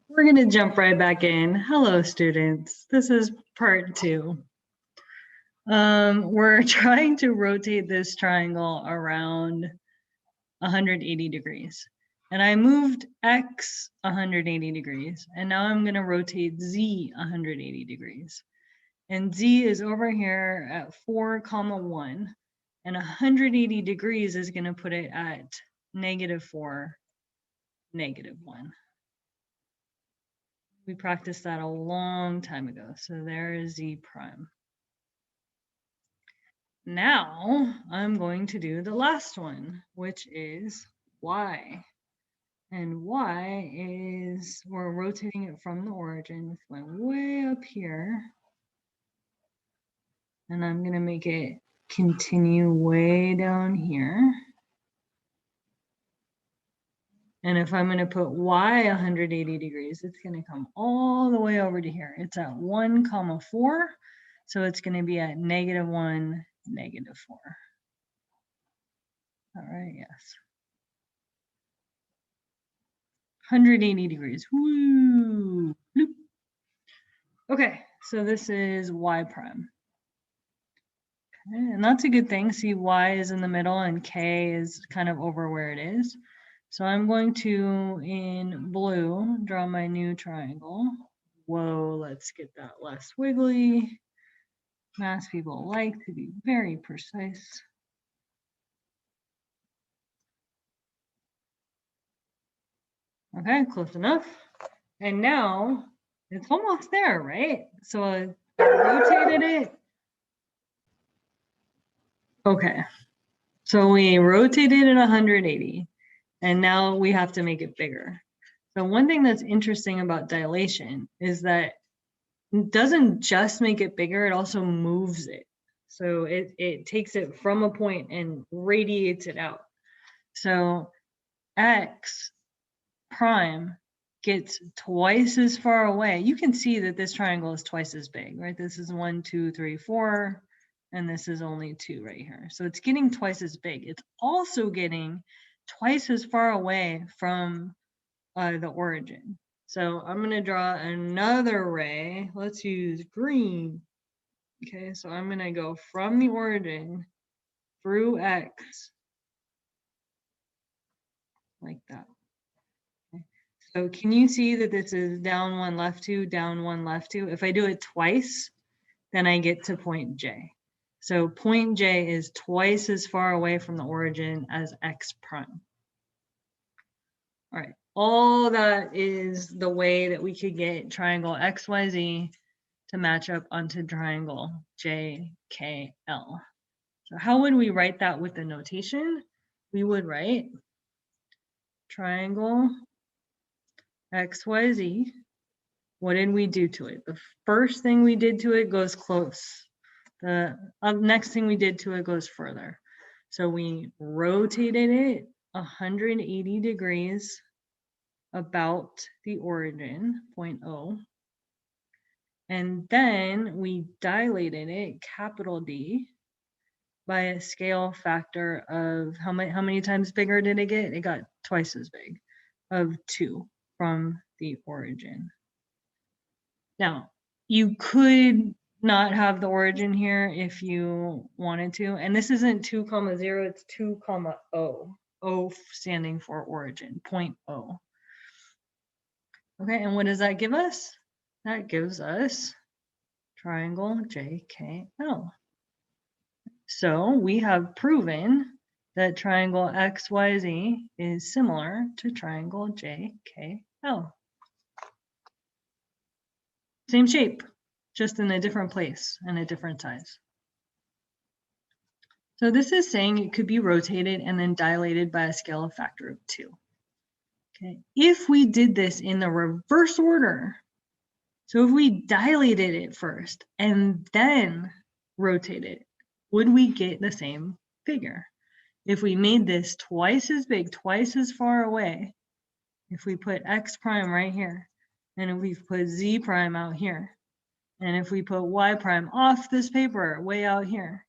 We're going to jump right back in. Hello, students. This is part 2. We're trying to rotate this triangle around 180 degrees. And I moved X 180 degrees. And now I'm going to rotate Z 180 degrees. And Z is over here at 4, 1. And 180 degrees is going to put it at -4, -1. We practiced that a long time ago. So there is Z prime. Now I'm going to do the last one, which is Y. And Y is, we're rotating it from the origin. It's going way up here. And I'm going to make it continue way down here. And if I'm going to put Y 180 degrees, it's going to come all the way over to here. It's at 1, 4. So it's going to be at -1, -4. All right, yes. 180 degrees. Woo! Bloop. Okay, so this is Y prime. Okay, and that's a good thing. See, Y is in the middle and K is kind of over where it is. So I'm going to, in blue, draw my new triangle. Whoa, let's get that less wiggly. Math people like to be very precise. Okay, close enough. And now it's almost there, right? So I rotated it. Okay, so we rotated it 180, and now we have to make it bigger. So one thing that's interesting about dilation is that it doesn't just make it bigger, it also moves it. So it takes it from a point and radiates it out. So X prime gets twice as far away. You can see that this triangle is twice as big, right? This is 1, 2, 3, 4, and this is only 2 right here. So it's getting twice as big. It's also getting twice as far away from the origin. So I'm going to draw another ray. Let's use green. Okay, so I'm going to go from the origin through X like that. Okay. So can you see that this is down 1, left 2, down 1, left 2? If I do it twice, then I get to point J. So point J is twice as far away from the origin as X prime. All right, all that is the way that we could get triangle XYZ to match up onto triangle JKL. So how would we write that with the notation? We would write triangle XYZ. What did we do to it? The first thing we did to it goes close. The next thing we did to it goes further. So we rotated it 180 degrees about the origin, point O. And then we dilated it, capital D, by a scale factor of how many times bigger did it get? It got twice as big, of 2 from the origin. Now, you could not have the origin here if you wanted to, and this isn't 2, 0, it's 2, O. O standing for origin, point O. Okay, and what does that give us? That gives us triangle JKL. So we have proven that triangle XYZ is similar to triangle JKL. Same shape, just in a different place and a different size. So this is saying it could be rotated and then dilated by a scale of factor of 2. Okay, if we did this in the reverse order, so if we dilated it first and then rotated, would we get the same figure? If we made this twice as big, twice as far away, if we put X prime right here, and if we put Z prime out here, and if we put Y prime off this paper way out here,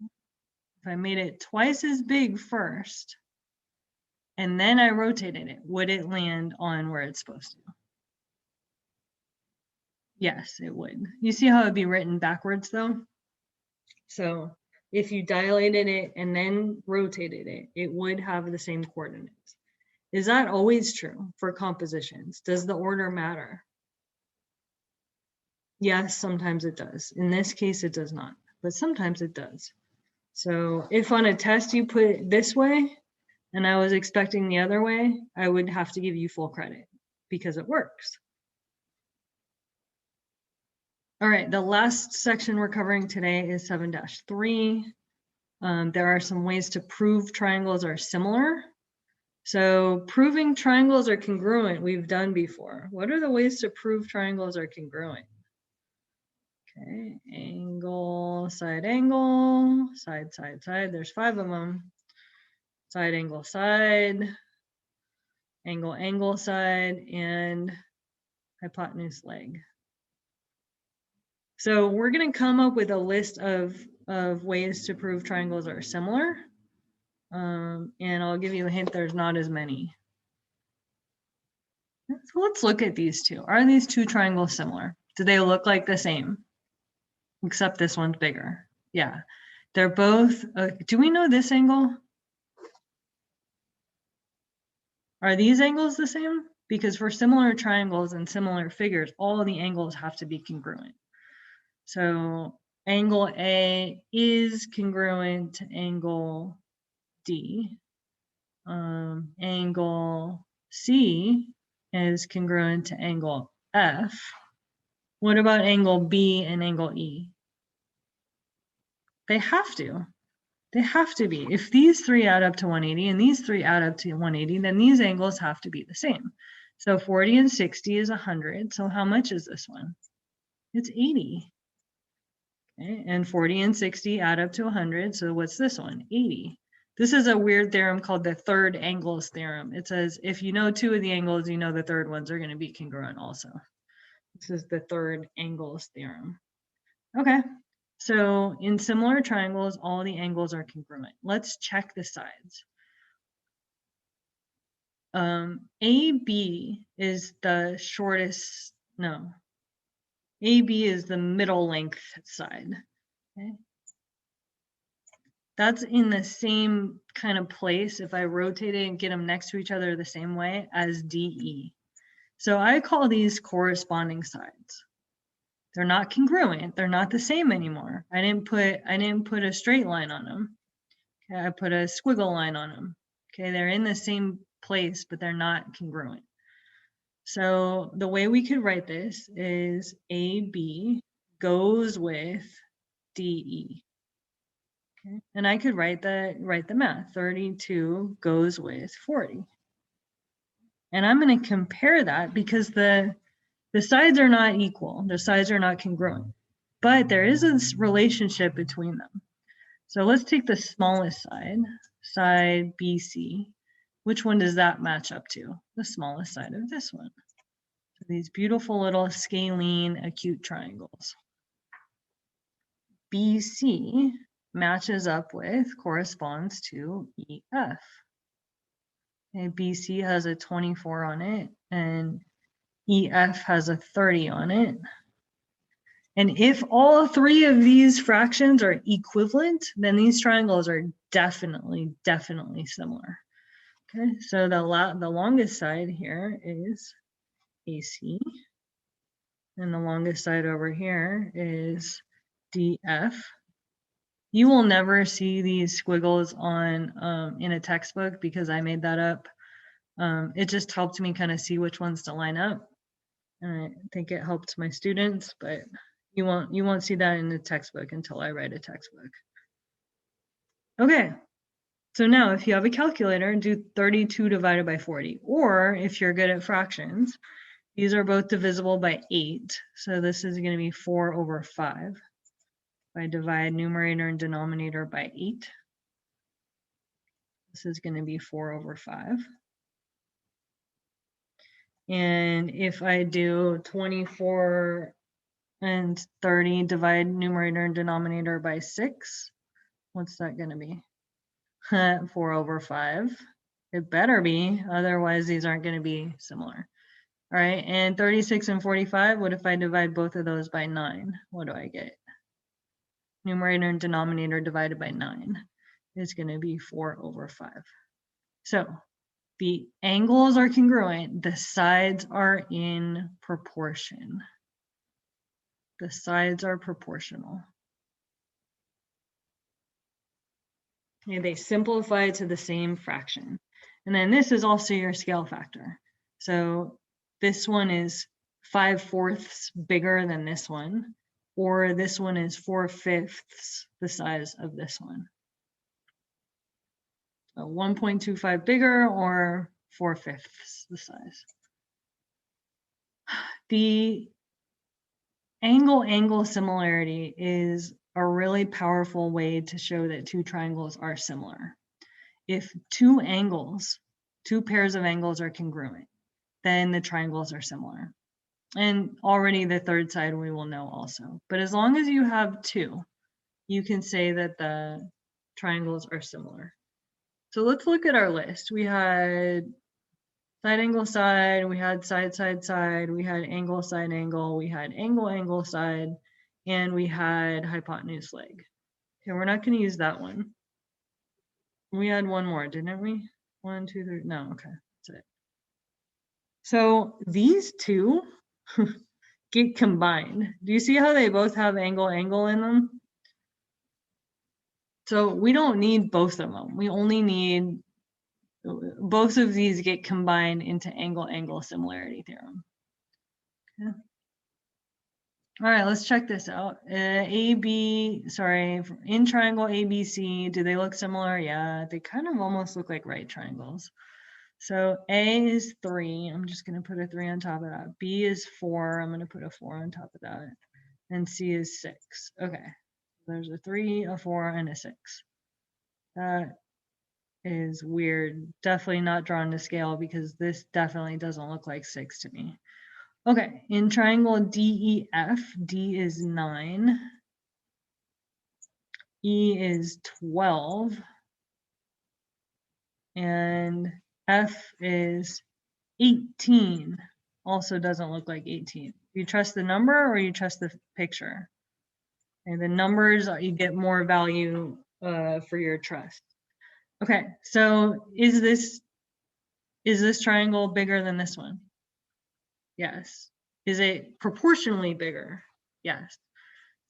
if I made it twice as big first, and then I rotated it, would it land on where it's supposed to? Yes, it would. You see how it'd be written backwards though? So if you dilated it and then rotated it, it would have the same coordinates. Is that always true for compositions? Does the order matter? Yes, sometimes it does. In this case, it does not, but sometimes it does. So if on a test you put it this way and I was expecting the other way, I would have to give you full credit because it works. All right, the last section we're covering today is 7-3. There are some ways to prove triangles are similar. So proving triangles are congruent, we've done before. What are the ways to prove triangles are congruent? Okay, angle, side, side, side. There's 5 of them. Side, angle, angle, side, and hypotenuse, leg. So we're going to come up with a list of ways to prove triangles are similar. And I'll give you a hint, there's not as many. So let's look at these two. Are these two triangles similar? Do they look like the same? Except this one's bigger. Yeah, they're both, do we know this angle? Are these angles the same? Because for similar triangles and similar figures, all the angles have to be congruent. So angle A is congruent to angle D. Angle C is congruent to angle F. What about angle B and angle E? They have to. They have to be. If these three add up to 180 and these three add up to 180, then these angles have to be the same. So 40 and 60 is 100. So how much is this one? It's 80. Okay, and 40 and 60 add up to 100. So what's this one? 80. This is a weird theorem called the third angles theorem. It says if you know 2 of the angles, you know the third ones are going to be congruent also. This is the third angles theorem. Okay, so in similar triangles, all the angles are congruent. Let's check the sides. AB is the shortest, no. AB is the middle length side. Okay. That's in the same kind of place if I rotate it and get them next to each other the same way as DE. So I call these corresponding sides. They're not congruent. They're not the same anymore. I didn't put a straight line on them. Okay, I put a squiggle line on them. Okay, they're in the same place, but they're not congruent. So the way we could write this is AB goes with DE. Okay. And I could write the math. 32 goes with 40. And I'm going to compare that because the sides are not equal. The sides are not congruent. But there is this relationship between them. So let's take the smallest side BC. Which one does that match up to? The smallest side of this one. So these beautiful little scalene acute triangles. BC matches up with, corresponds to EF. Okay, BC has a 24 on it and EF has a 30 on it. And if all 3 of these fractions are equivalent, then these triangles are definitely similar. Okay, so the longest side here is AC, and the longest side over here is DF. You will never see these squiggles on in a textbook because I made that up. It just helped me kind of see which ones to line up. And I think it helped my students, but you won't see that in the textbook until I write a textbook. Okay, so now if you have a calculator, do 32 divided by 40, or if you're good at fractions, these are both divisible by 8. So this is going to be 4 over 5. If I divide numerator and denominator by 8, this is going to be 4 over 5. And if I do 24 and 30, divide numerator and denominator by 6, what's that going to be? 4 over 5. It better be, otherwise these aren't going to be similar. All right, and 36 and 45, what if I divide both of those by 9? What do I get? Numerator and denominator divided by 9 is going to be 4/5. So the angles are congruent. The sides are in proportion. The sides are proportional. Okay, they simplify to the same fraction. And then this is also your scale factor. So this one is 5/4 bigger than this one, or this one is 4/5 the size of this one. So 1.25 bigger or 4/5 the size. The angle-angle similarity is a really powerful way to show that two triangles are similar. If two pairs of angles are congruent, then the triangles are similar. And already the third side we will know also. But as long as you have two, you can say that the triangles are similar. So let's look at our list. We had side angle side, we had side side side, we had angle side angle, we had angle angle side, and we had hypotenuse leg. Okay, we're not going to use that one. We had one more, didn't we? 1, 2, 3. No, okay, that's it. So these two get combined. Do you see how they both have angle angle in them? So we don't need both of them. We only need both of these get combined into angle angle similarity theorem. Okay. All right, let's check this out. In triangle ABC, do they look similar? Yeah, they kind of almost look like right triangles. So A is 3. I'm just going to put a 3 on top of that. B is 4. I'm going to put a 4 on top of that. And C is 6. Okay. There's a 3, a 4, and a 6. That is weird. Definitely not drawn to scale because this definitely doesn't look like 6 to me. Okay, in triangle DEF, D is 9, E is 12, and F is 18. Also doesn't look like 18. You trust the number or you trust the picture? And the numbers, you get more value for your trust. Okay, so is this triangle bigger than this one? Yes. Is it proportionally bigger? Yes.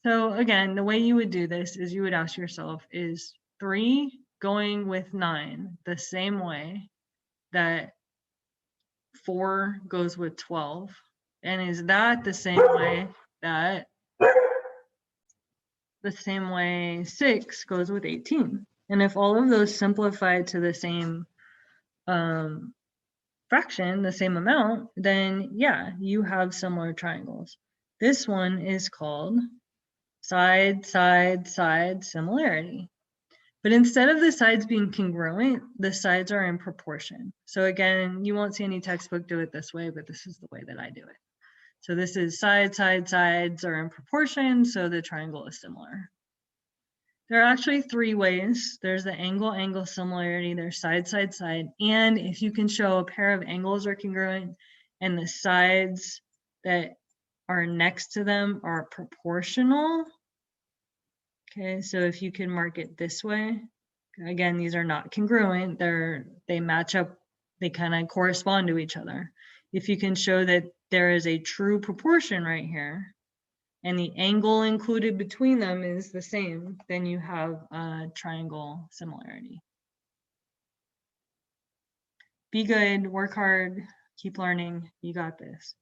So again, the way you would do this is you would ask yourself, is 3 going with 9 the same way that 4 goes with 12? And is that the same way that 6 goes with 18? And if all of those simplify to the same fraction, the same amount, then yeah, you have similar triangles. This one is called side, side, side similarity. But instead of the sides being congruent, the sides are in proportion. So again, you won't see any textbook do it this way, but this is the way that I do it. So this is side, side, sides are in proportion, so the triangle is similar. There are actually 3 ways. There's the angle, angle similarity, there's side, side, side, and if you can show a pair of angles are congruent and the sides that are next to them are proportional. Okay, so if you can mark it this way, again, these are not congruent, they match up, they kind of correspond to each other. If you can show that there is a true proportion right here, and the angle included between them is the same, then you have a triangle similarity. Be good, work hard, keep learning, you got this.